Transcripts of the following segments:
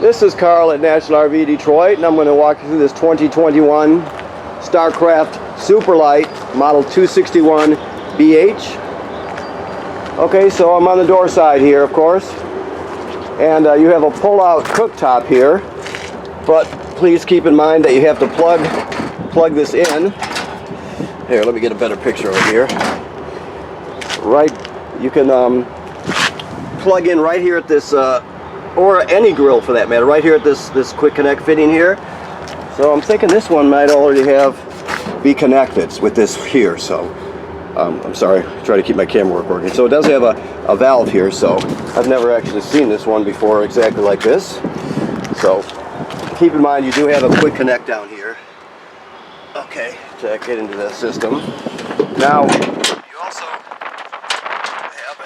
This is Carl at National RV Detroit, and I'm going to walk you through this 2021 Starcraft Super Lite Model 261 BH. Okay, so I'm on the door side here, of course, and you have a pull-out cooktop here, but please keep in mind that you have to plug this in. Here, let me get a better picture over here. Right, you can plug in right here at this, or any grill for that matter, right here at this quick connect fitting here. So I'm thinking this one might already be connected with this here. So I'm sorry, try to keep my camera work working. So it does have a valve here. So I've never actually seen this one before exactly like this. So keep in mind you do have a quick connect down here. Okay, to get into the system. Now you also have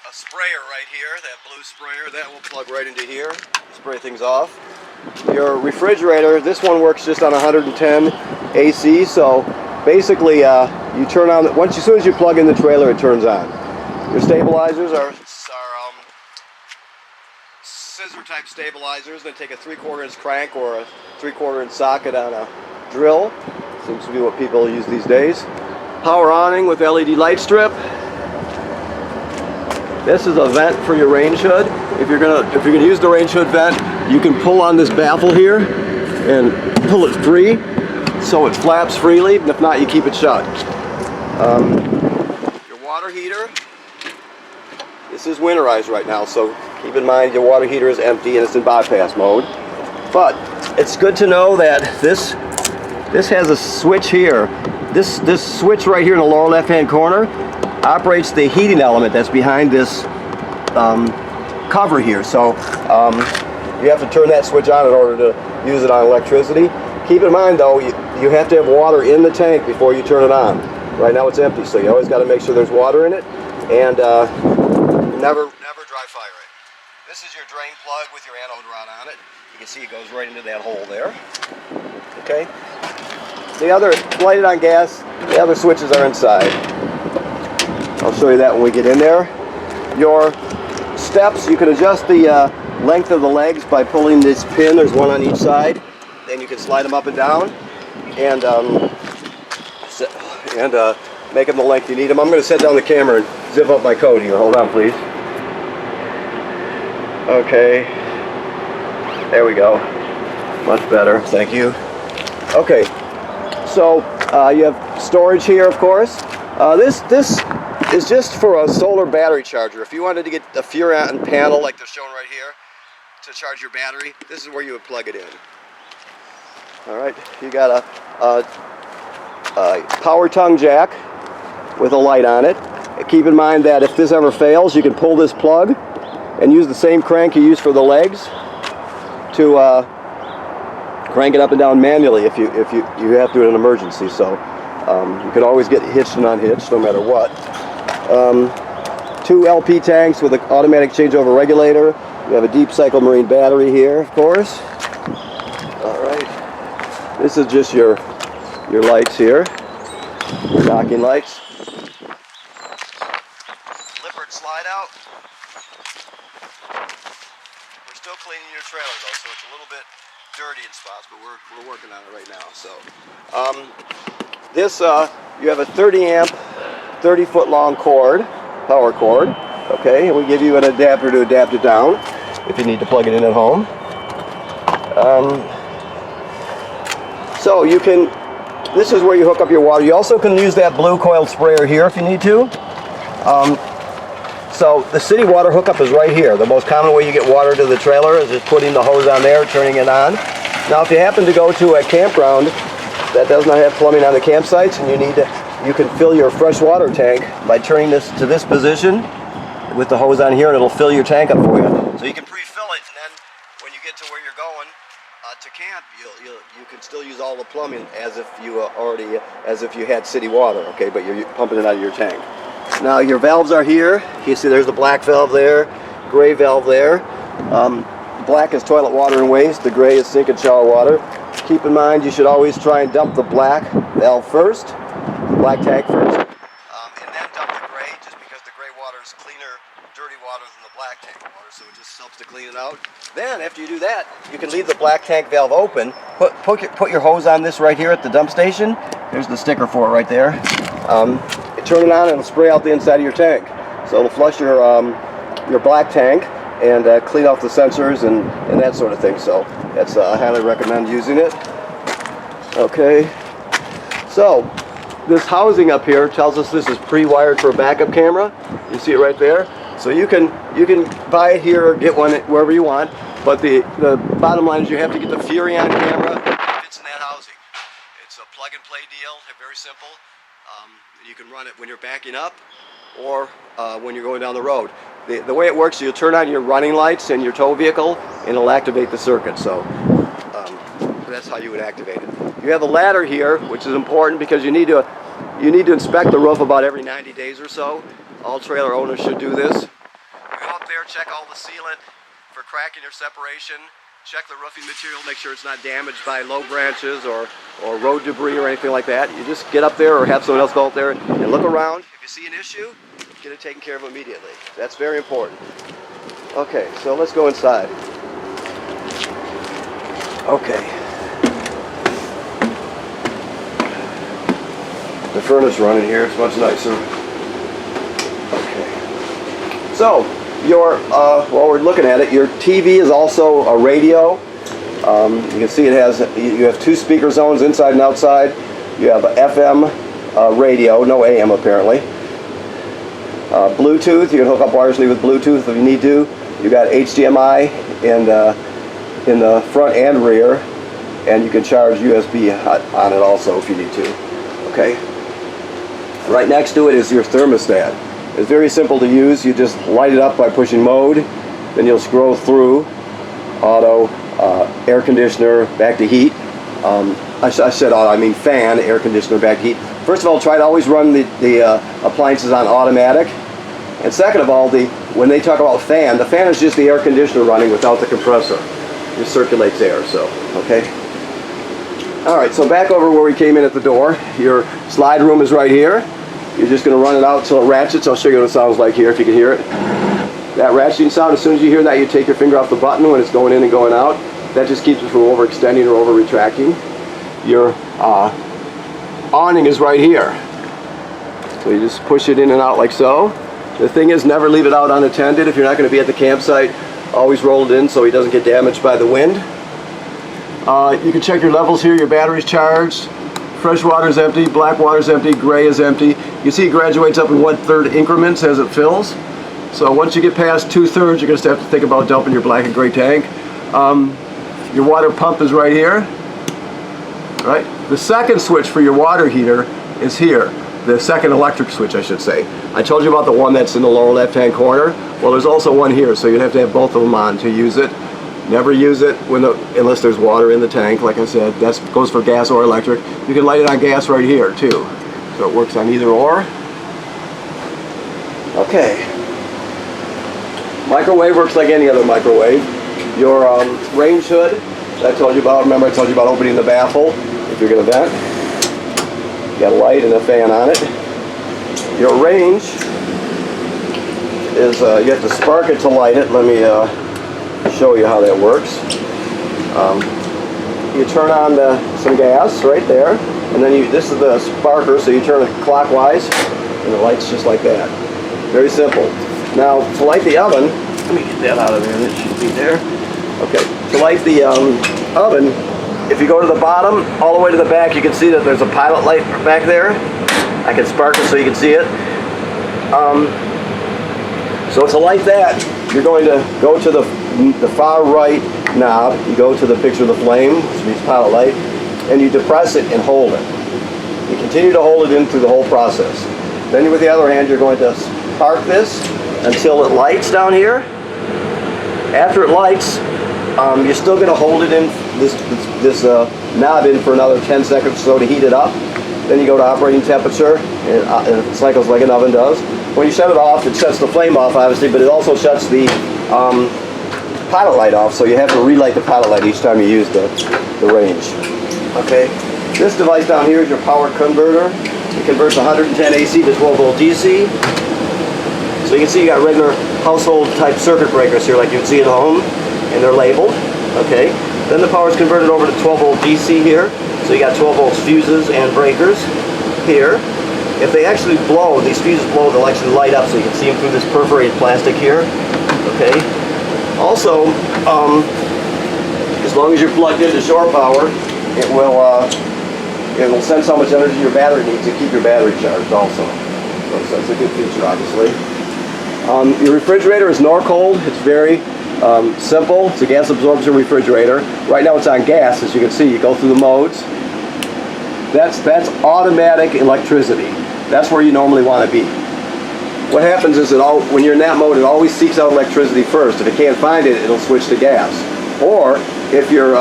a sprayer right here, that blue sprayer, that will plug right into here, spray things off. Your refrigerator, this one works just on 110 AC, so basically you turn on, as soon as you plug in the trailer, it turns on. Your stabilizers are scissor type stabilizers. They take a 3/4 inch crank or a 3/4 inch socket on a drill. Seems to be what people use these days. Power awning with LED light strip. This is a vent for your range hood. If you're gonna use the range hood vent, you can pull on this baffle here and pull it free, so it flaps freely. If not, you keep it shut. Your water heater. This is winterized right now, so keep in mind your water heater is empty and it's in bypass mode. But it's good to know that this has a switch here. This switch right here in the lower left-hand corner operates the heating element that's behind this cover here. So you have to turn that switch on in order to use it on electricity. Keep in mind though, you have to have water in the tank before you turn it on. Right now it's empty, so you always got to make sure there's water in it, and never dry fire it. This is your drain plug with your anode rod on it. You can see it goes right into that hole there. Okay. The other, lighted on gas, the other switches are inside. I'll show you that when we get in there. Your steps, you can adjust the length of the legs by pulling this pin. There's one on each side. Then you can slide them up and down and make them the length you need them. I'm going to set down the camera and zip up my coat here. Hold on, please. Okay. There we go. Much better. Thank you. Okay. So you have storage here, of course. This is just for a solar battery charger. If you wanted to get a Furon panel like they're showing right here to charge your battery, this is where you would plug it in. All right, you got a power tongue jack with a light on it. Keep in mind that if this ever fails, you can pull this plug and use the same crank you use for the legs to crank it up and down manually if you have to in an emergency. So you can always get hitched and unhitched no matter what. 2 LP tanks with an automatic changeover regulator. You have a deep cycle marine battery here, of course. All right. This is just your lights here, your docking lights. Lippered slide out. We're still cleaning your trailer though, so it's a little bit dirty in spots, but we're working on it right now. So this you have a 30 amp 30-foot long cord, power cord. Okay, and we give you an adapter to adapt it down if you need to plug it in at home. So you can, this is where you hook up your water. You also can use that blue coiled sprayer here if you need to. So the city water hookup is right here. The most common way you get water to the trailer is just putting the hose on there, turning it on. Now if you happen to go to a campground that does not have plumbing on the campsites and you can fill your fresh water tank by turning this to this position with the hose on here, and it'll fill your tank up for you. So you can pre-fill it, and then when you get to where you're going to camp, you can still use all the plumbing as if you had city water, okay? But you're pumping it out of your tank. Now your valves are here. You see there's the black valve there, gray valve there. Black is toilet water and waste. The gray is sink and shower water. Keep in mind you should always try and dump the black valve first, black tank first, and then dump the gray, just because the gray water is cleaner cleaner, dirty water than the black tank water, so it just helps to clean it out. Then, after you do that, you can leave the black tank valve open. Put your hose on this right here at the dump station. There's the sticker for it right there. Turn it on and it'll spray out the inside of your tank. So it'll flush your black tank and clean off the sensors and that sort of thing. So that's I highly recommend using it. Okay. So this housing up here tells us this is pre-wired for a backup camera. You see it right there. So you can buy it here or get one wherever you want. But the bottom line is you have to get the Furrion camera that fits in that housing. It's a plug-and-play deal. Very simple. You can run it when you're backing up or when you're going down the road. The way it works, you'll turn on your running lights in your tow vehicle and it'll activate the circuit. So that's how you would activate it. You have a ladder here, which is important because you need to inspect the roof about every 90 days or so. All trailer owners should do this. You go up there, check all the sealant for cracking or separation. Check the roofing material, make sure it's not damaged by low branches or road debris or anything like that. You just get up there or have someone else go up there and look around. If you see an issue, get it taken care of immediately. That's very important. Okay, so let's go inside. Okay. The furnace running here, it's much nicer. Okay. So, while we're looking at it, your TV is also a radio. You can see you have 2 speaker zones inside and outside. You have a FM radio, no AM apparently. Bluetooth, you can hook up wirelessly with Bluetooth if you need to. You got HDMI in the front and rear, and you can charge USB on it also if you need to. Okay. Right next to it is your thermostat. It's very simple to use. You just light it up by pushing mode, then you'll scroll through auto, air conditioner, back to heat. I said auto, I mean fan, air conditioner, back to heat. First of all, try to always run the appliances on automatic. And second of all, when they talk about fan, the fan is just the air conditioner running without the compressor. It just circulates air, so, okay. Alright, so back over where we came in at the door. Your slide room is right here. You're just going to run it out until it ratchets. I'll show you what it sounds like here if you can hear it. That ratcheting sound, as soon as you hear that, you take your finger off the button when it's going in and going out. That just keeps it from overextending or over-retracting. Your awning is right here. So you just push it in and out like so. The thing is, never leave it out unattended. If you're not going to be at the campsite, always roll it in so he doesn't get damaged by the wind. You can check your levels here. Your battery's charged. Fresh water is empty, black water is empty, gray is empty. You see it graduates up in 1/3 increments as it fills. So once you get past 2/3, you're going to have to think about dumping your black and gray tank. Your water pump is right here. Right? The second switch for your water heater is here. The second electric switch, I should say. I told you about the one that's in the lower left-hand corner. Well, there's also one here, so you'd have to have both of them on to use it. Never use it unless there's water in the tank. Like I said, that goes for gas or electric. You can light it on gas right here too. So it works on either or. Okay. Microwave works like any other microwave. Your range hood that I told you about. Remember I told you about opening the baffle if you're going to vent. You got a light and a fan on it. Your range is you have to spark it to light it. Let me show you how that works. You turn on some gas right there, and then this is the sparker, so you turn it clockwise, and the light's just like that. Very simple. Now, to light the oven, let me get that out of there, it should be there. Okay, to light the oven, if you go to the bottom, all the way to the back, you can see that there's a pilot light back there. I can spark it so you can see it. So to light that, you're going to go to the far right knob. You go to the picture of the flame, which means pilot light, and you depress it and hold it. You continue to hold it in through the whole process. Then with the other hand, you're going to spark this until it lights down here. After it lights, you're still going to hold it in this knob in for another 10 seconds or so to heat it up. Then you go to operating temperature, and it cycles like an oven does. When you shut it off, it shuts the flame off, obviously, but it also shuts the pilot light off, so you have to relight the pilot light each time you use the range. Okay. This device down here is your power converter. It converts 110 AC to 12 volt DC. So you can see you got regular household type circuit breakers here like you'd see at home, and they're labeled, okay? Then the power is converted over to 12 volt DC here. So you got 12 volts fuses and breakers here. If they actually blow, these fuses blow, they'll actually light up so you can see them through this perforated plastic here, okay? Also, as long as you're plugged into shore power, it will sense how much energy your battery needs to keep your battery charged also. So that's a good feature, obviously. Your refrigerator is Norcold. It's very simple. It's a gas absorption refrigerator. Right now it's on gas, as you can see. You go through the modes. That's automatic electricity. That's where you normally want to be. What happens is when you're in that mode, it always seeks out electricity first. If it can't find it, it'll switch to gas. Or if you're,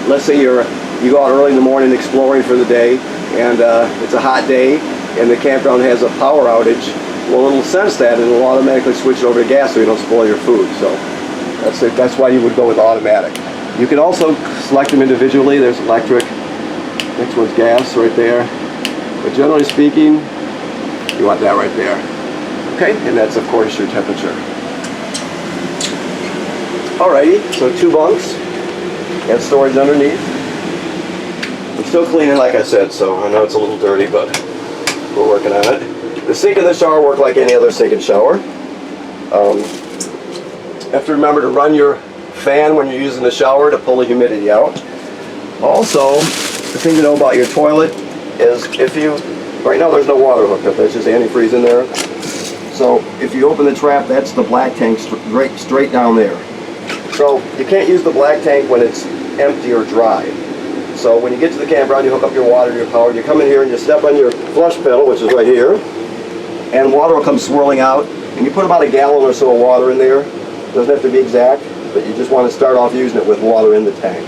let's say you go out early in the morning exploring for the day, and it's a hot day, and the campground has a power outage, well, it'll sense that and it'll automatically switch it over to gas so you don't spoil your food. So that's why you would go with automatic. You can also select them individually. There's electric. Next one's gas right there. But generally speaking, you want that right there. Okay, and that's of course your temperature. Alrighty, so 2 bunks and storage underneath. I'm still cleaning, like I said, so I know it's a little dirty, but we're working on it. The sink and the shower work like any other sink and shower. You have to remember to run your fan when you're using the shower to pull the humidity out. Also, the thing to know about your toilet is right now there's no water hooked up, there's just antifreeze in there. So if you open the trap, that's the black tank straight down there. So you can't use the black tank when it's empty or dry. So when you get to the campground, you hook up your water to your power, you come in here and you step on your flush pedal, which is right here, and water will come swirling out, and you put about a gallon or so of water in there. It doesn't have to be exact, but you just want to start off using it with water in the tank.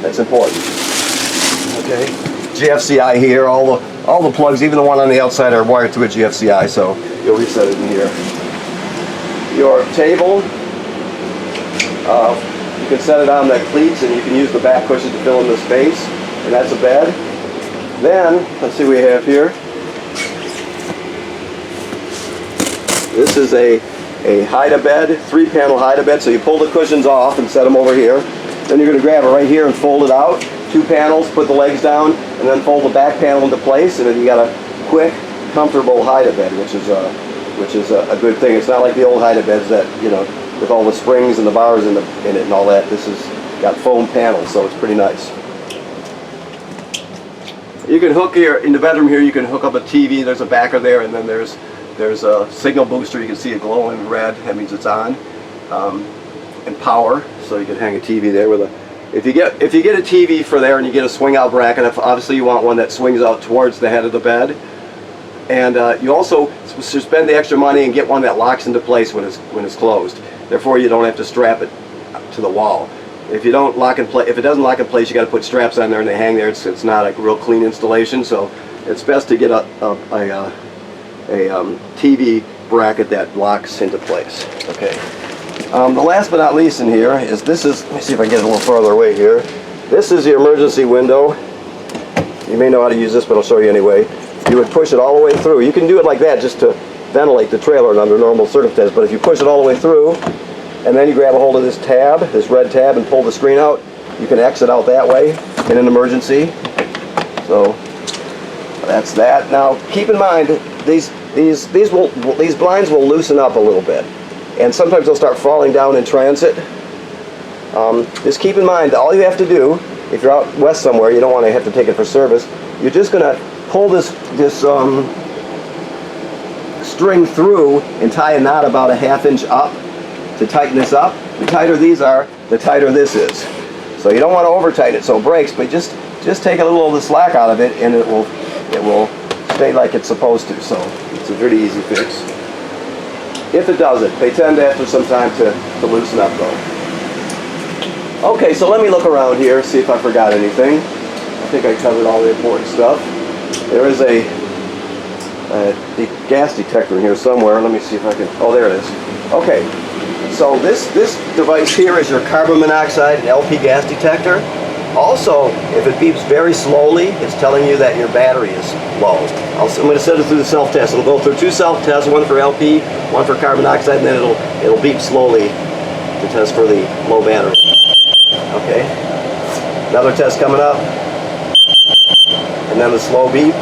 That's important. Okay. GFCI here, all the plugs, even the one on the outside, are wired to a GFCI, so you'll reset it in here. Your table, you can set it on the cleats and you can use the back cushion to fill in the space, and that's a bed. Then, let's see what we have here. This is a hide-a-bed, 3-panel hide-a-bed, so you pull the cushions off and set them over here. Then you're going to grab it right here and fold it out. 2 panels, put the legs down, and then fold the back panel into place, and then you got a quick, comfortable hide-a-bed, which is a good thing. It's not like the old hide-a-beds that, you know, with all the springs and the bars in it and all that. This has got foam panels, so it's pretty nice. You can hook here in the bedroom here. You can hook up a TV. There's a backer there, and then there's a signal booster. You can see it glowing red. That means it's on. And power, so you can hang a TV there with a. If you get a TV for there and you get a swing out bracket, obviously you want one that swings out towards the head of the bed. And you also should spend the extra money and get one that locks into place when it's closed. Therefore, you don't have to strap it to the wall. If it doesn't lock in place, you got to put straps on there and they hang there. It's not a real clean installation, so it's best to get a TV bracket that locks into place. Okay. The last but not least in here is let me see if I can get it a little farther away here. This is your emergency window. You may know how to use this, but I'll show you anyway. You would push it all the way through. You can do it like that just to ventilate the trailer under normal circumstances, but if you push it all the way through, and then you grab a hold of this tab, this red tab, and pull the screen out, you can exit out that way in an emergency. So that's that. Now keep in mind, these blinds will loosen up a little bit. And sometimes they'll start falling down in transit. Just keep in mind, all you have to do, if you're out west somewhere, you don't want to have to take it for service, you're just going to pull this string through and tie a knot about a ½ inch up to tighten this up. The tighter these are, the tighter this is. So you don't want to over tighten it so it breaks, but just take a little of the slack out of it and it will stay like it's supposed to. So it's a pretty easy fix. If it doesn't, they tend after some time to loosen up though. Okay, so let me look around here, see if I forgot anything. I think I covered all the important stuff. There is a gas detector in here somewhere. Let me see if I can, oh there it is. Okay, so this device here is your carbon monoxide and LP gas detector. Also, if it beeps very slowly, it's telling you that your battery is low. I'm going to send it through the self-test. It'll go through 2 self-tests, one for LP, one for carbon dioxide, and then it'll beep slowly to test for the low battery. Okay. Another test coming up. And then the slow beep.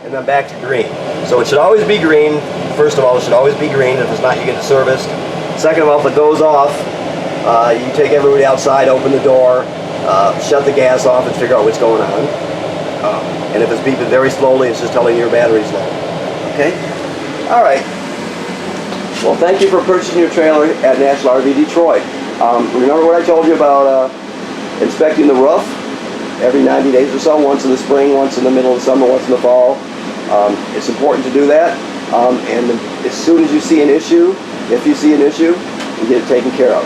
And then back to green. So it should always be green. First of all, it should always be green. If it's not, you get it serviced. Second of all, if it goes off, you take everybody outside, open the door, shut the gas off, and figure out what's going on. And if it's beeping very slowly, it's just telling you your battery's low. Okay? All right. Well, thank you for purchasing your trailer at National RV Detroit. Remember what I told you about inspecting the roof every 90 days or so, once in the spring, once in the middle of the summer, once in the fall. It's important to do that. And as soon as you see an issue, if you see an issue, you get it taken care of.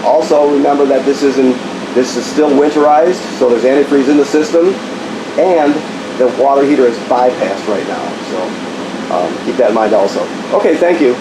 Also, remember that this is still winterized, so there's antifreeze in the system, and the water heater is bypassed right now. So keep that in mind also. Okay, thank you.